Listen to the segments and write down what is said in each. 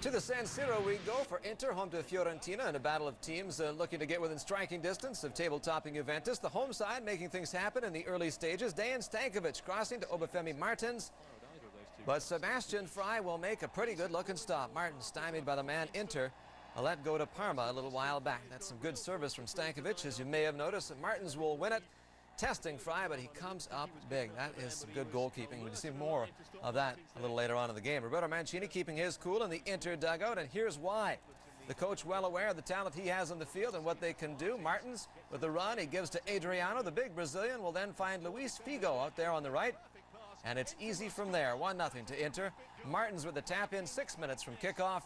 To the San Siro we go for Inter, home to Fiorentina in a battle of teams looking to get within striking distance of table-topping Juventus. The home side making things happen in the early stages. Dejan Stankovic crossing to Obafemi Martins. But Sebastian Frey will make a pretty good-looking stop. Martins stymied by the man Inter. A let go to Parma a little while back. That's some good service from Stankovic, as you may have noticed. And Martins will win it, testing Frey, but he comes up big. That is some good goalkeeping. We'll see more of that a little later on in the game. Roberto Mancini keeping his cool in the Inter dugout, and here's why. The coach well aware of the talent he has on the field and what they can do. Martins with the run, he gives to Adriano. The big Brazilian will then find Luis Figo out there on the right. And it's easy from there, 1-0 to Inter. Martins with the tap in 6 minutes from kickoff.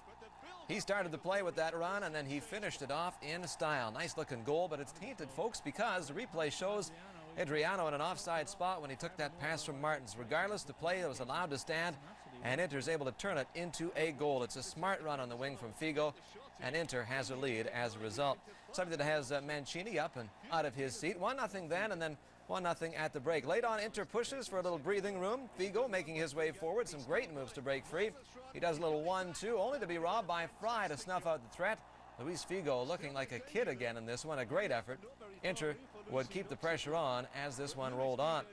He started the play with that run, and then he finished it off in style. Nice looking goal, but it's tainted, folks, because the replay shows Adriano in an offside spot when he took that pass from Martins. Regardless, the play was allowed to stand, and Inter's able to turn it into a goal. It's a smart run on the wing from Figo, and Inter has a lead as a result. Something that has Mancini up and out of his seat. 1-0 then, and then 1-0 at the break. Late on, Inter pushes for a little breathing room. Figo making his way forward. Some great moves to break free. He does a little 1-2, only to be robbed by Frey to snuff out the threat. Luis Figo looking like a kid again in this one. A great effort. Inter would keep the pressure on as this one rolled on.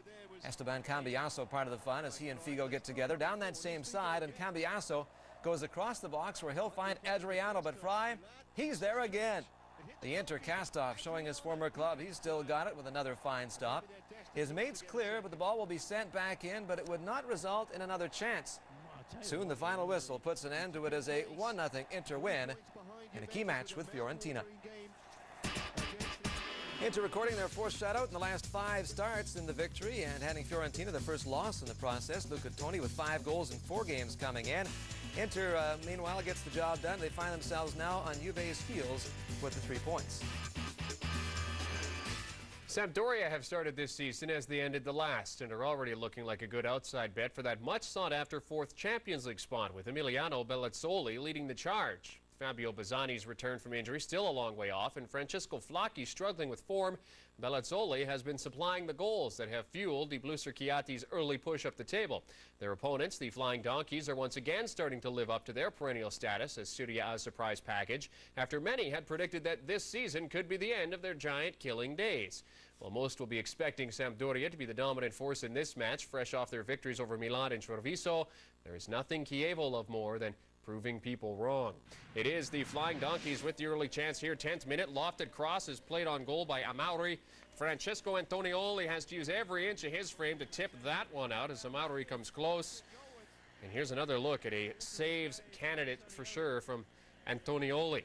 Esteban Cambiasso part of the fun as he and Figo get together down that same side, and Cambiasso goes across the box where he'll find Adriano, but Frey, he's there again. The Inter cast-off showing his former club. He's still got it with another fine stop. His mate's clear, but the ball will be sent back in, but it would not result in another chance. Soon the final whistle puts an end to it as a 1-0 Inter win in a key match with Fiorentina. Inter recording their fourth shutout in the last 5 starts in the victory and handing Fiorentina the first loss in the process. Luca Toni with 5 goals in 4 games coming in. Inter, meanwhile, gets the job done. They find themselves now on Juve's heels with the 3 points. Sampdoria have started this season as they ended the last and are already looking like a good outside bet for that much sought-after 4th Champions League spot, with Emiliano Bellizzoli leading the charge. Fabio Bazzani's return from injury still a long way off, and Francesco Flacchi struggling with form. Bellizzoli has been supplying the goals that have fueled the Blue Cerchiati's early push up the table. Their opponents, the Flying Donkeys, are once again starting to live up to their perennial status as Serie A's surprise package, after many had predicted that this season could be the end of their giant killing days. Well, most will be expecting Sampdoria to be the dominant force in this match, fresh off their victories over Milan and Treviso. There is nothing Chievo love more than proving people wrong. It is the Flying Donkeys with the early chance here. 10th minute, lofted cross is played on goal by Amauri. Francesco Antonioli has to use every inch of his frame to tip that one out as Amauri comes close. And here's another look at a saves candidate for sure from Antonioli.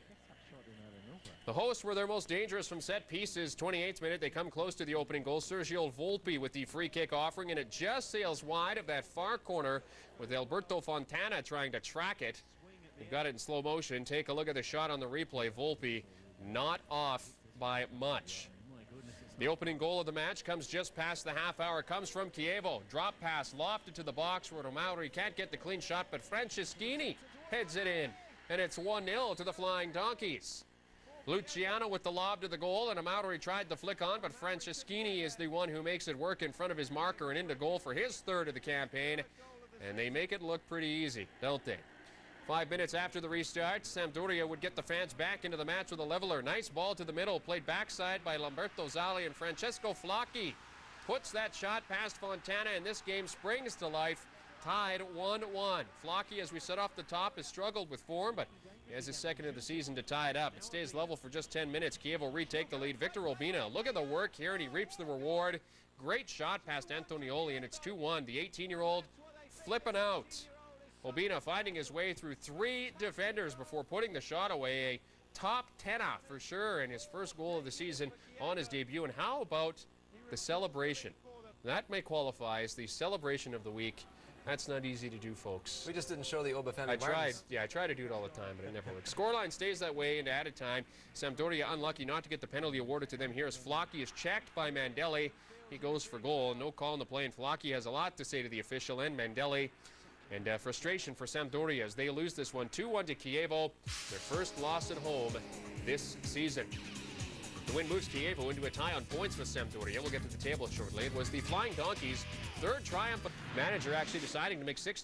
The hosts were their most dangerous from set pieces. 28th minute, they come close to the opening goal. Sergio Volpi with the free kick offering, and it just sails wide of that far corner with Alberto Fontana trying to track it. We've got it in slow motion. Take a look at the shot on the replay. Volpi not off by much. The opening goal of the match comes just past the half hour. Comes from Chievo. Drop pass lofted to the box where Romauri can't get the clean shot, but Franceschini heads it in. And it's 1-0 to the Flying Donkeys. Luciano with the lob to the goal, and Amauri tried the flick on, but Franceschini is the one who makes it work in front of his marker and into goal for his 3rd of the campaign. And they make it look pretty easy, don't they? 5 minutes after the restart, Sampdoria would get the fans back into the match with a leveler. Nice ball to the middle, played backside by Lamberto Zali, and Francesco Flacchi puts that shot past Fontana, and this game springs to life, tied 1-1. Flacchi, as we said off the top, has struggled with form, but he has his 2nd of the season to tie it up. It stays level for just 10 minutes. Chievo retake the lead. Victor Obina, look at the work here, and he reaps the reward. Great shot past Antonioli, and it's 2-1. The 18-year-old flipping out. Obina finding his way through 3 defenders before putting the shot away. A top 10 for sure, and his first goal of the season on his debut. And how about the celebration? That may qualify as the celebration of the week. That's not easy to do, folks. We just didn't show the Obafemi I tried. Martins. Yeah, I try to do it all the time, but it never works. Scoreline stays that way into added time. Sampdoria unlucky not to get the penalty awarded to them here as Flacchi is checked by Mandelli. He goes for goal. No call in the play, and Flacchi has a lot to say to the official and Mandelli. And frustration for Sampdoria as they lose this one 2-1 to Chievo, their first loss at home this season. The win moves Chievo into a tie on points with Sampdoria. We'll get to the table shortly. It was the Flying Donkeys' 3rd triumph. Manager actually deciding to make 6